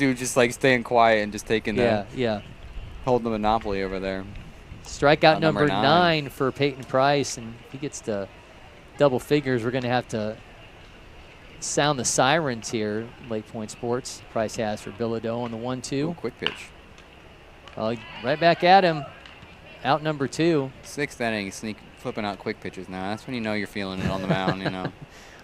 dude just like staying quiet and just taking holding the monopoly over there. Strikeout number 9 for Peyton Price, and if he gets to double figures, we're going to have to sound the sirens here. LakePoint Sports. Price has for Bilodeau on the 1-2. Quick pitch. Right back at him. Out number 2. 6th inning, flipping out quick pitches now. That's when you know you're feeling it on the mound.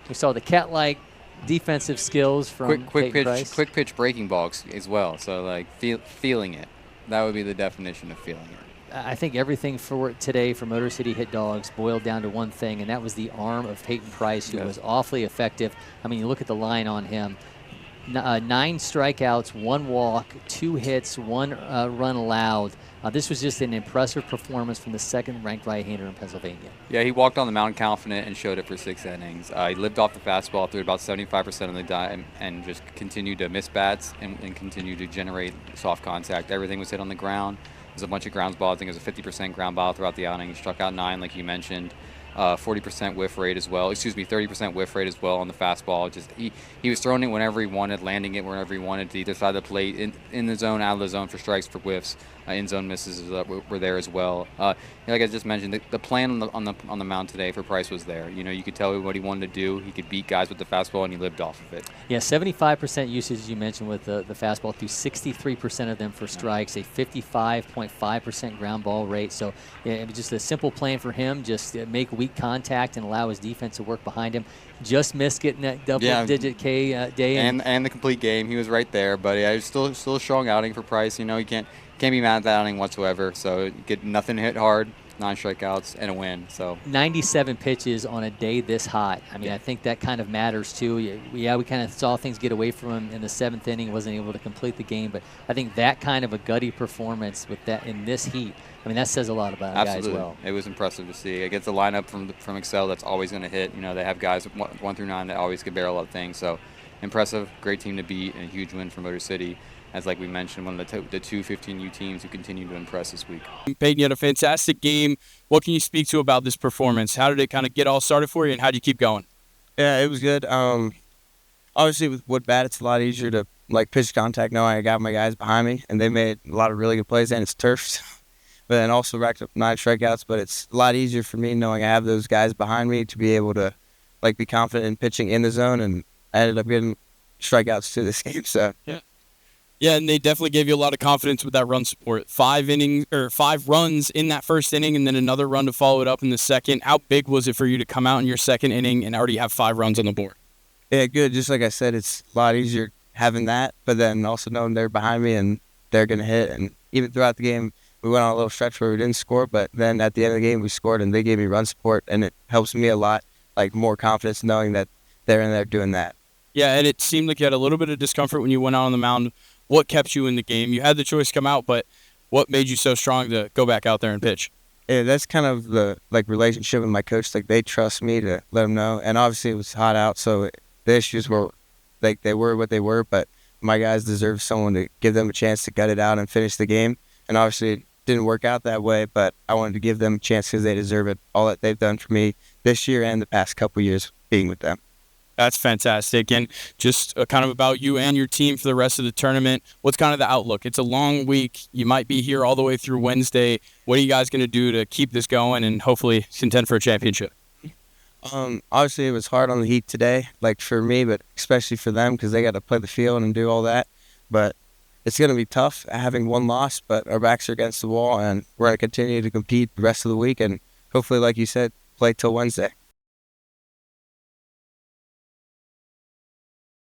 We saw the cat-like defensive skills from quick Peyton Price. Quick pitch breaking balls as well. So like feeling it. That would be the definition of feeling it. I think everything for today for Motor City Hit Dogs boiled down to one thing, and that was the arm of Peyton Price, who was awfully effective. I mean, you look at the line on him. 9 strikeouts, 1 walk, 2 hits, 1 run allowed. This was just an impressive performance from the second-ranked right-hander in Pennsylvania. Yeah, he walked on the mound confident and showed it for 6 innings. He lived off the fastball, threw about 75% of the time, and just continued to miss bats and continue to generate soft contact. Everything was hit on the ground. There's a bunch of ground balls. I think it was a 50% ground ball throughout the outing. He struck out 9, like you mentioned. 40% whiff rate as well. 30% whiff rate as well on the fastball. Just he was throwing it whenever he wanted, landing it whenever he wanted to either side of the plate, in the zone, out of the zone for strikes, for whiffs. In zone misses were there as well. Like I just mentioned, the plan on the mound today for Price was there. You could tell what he wanted to do. He could beat guys with the fastball, and he lived off of it. Yeah, 75% usage, as you mentioned, with the fastball, through 63% of them for strikes, a 55.5% ground ball rate. So it was just a simple plan for him, just make weak contact and allow his defense to work behind him. Just missed getting that double-digit K day. And the complete game. He was right there, but it was still a strong outing for Price. You can't be mad at that outing whatsoever. So you get nothing hit hard, 9 strikeouts, and a win. So 97 pitches on a day this hot. I mean, I think that kind of matters too. We kind of saw things get away from him in the 7th inning. Wasn't able to complete the game, but I think that kind of a gutty performance with that in this heat, I mean, that says a lot about a guy as well. It was impressive to see. Against the lineup from Excel that's always going to hit. They have guys 1 through 9 that always can barrel up things. So impressive, great team to beat, and a huge win for Motor City. As like we mentioned, one of the two 15U teams who continue to impress this week. Peyton, you had a fantastic game. What can you speak to about this performance? How did it kind of get all started for you, and how do you keep going? Yeah, it was good. Obviously, with wood bat, it's a lot easier to pitch contact knowing I got my guys behind me, and they made a lot of really good plays, and it's turf. But then also racked up 9 strikeouts, but it's a lot easier for me knowing I have those guys behind me to be able to be confident in pitching in the zone, and I ended up getting strikeouts to this game. So Yeah, and they definitely gave you a lot of confidence with that run support. 5 runs in that first inning, and then another run to follow it up in the second. How big was it for you to come out in your second inning and already have 5 runs on the board? Yeah, good. Just like I said, it's a lot easier having that, but then also knowing they're behind me and they're going to hit. And even throughout the game, we went on a little stretch where we didn't score, but then at the end of the game, we scored, and they gave me run support, and it helps me a lot, more confidence knowing that they're in there doing that. Yeah, and it seemed like you had a little bit of discomfort when you went out on the mound. What kept you in the game? You had the choice to come out, but what made you so strong to go back out there and pitch? Yeah, that's kind of the relationship with my coach. They trust me to let them know, and obviously it was hot out, so the issues were they were what they were. But my guys deserve someone to give them a chance to gut it out and finish the game. And obviously it didn't work out that way, but I wanted to give them a chance because they deserve it. All that they've done for me this year and the past couple years being with them. That's fantastic. And just kind of about you and your team for the rest of the tournament, what's kind of the outlook? It's a long week. You might be here all the way through Wednesday. What are you guys going to do to keep this going and hopefully contend for a championship? Obviously, it was hard on the Heat today, for me, but especially for them because they got to play the field and do all that. But it's going to be tough having 1 loss, but our backs are against the wall, and we're going to continue to compete the rest of the week and hopefully, like you said, play till Wednesday.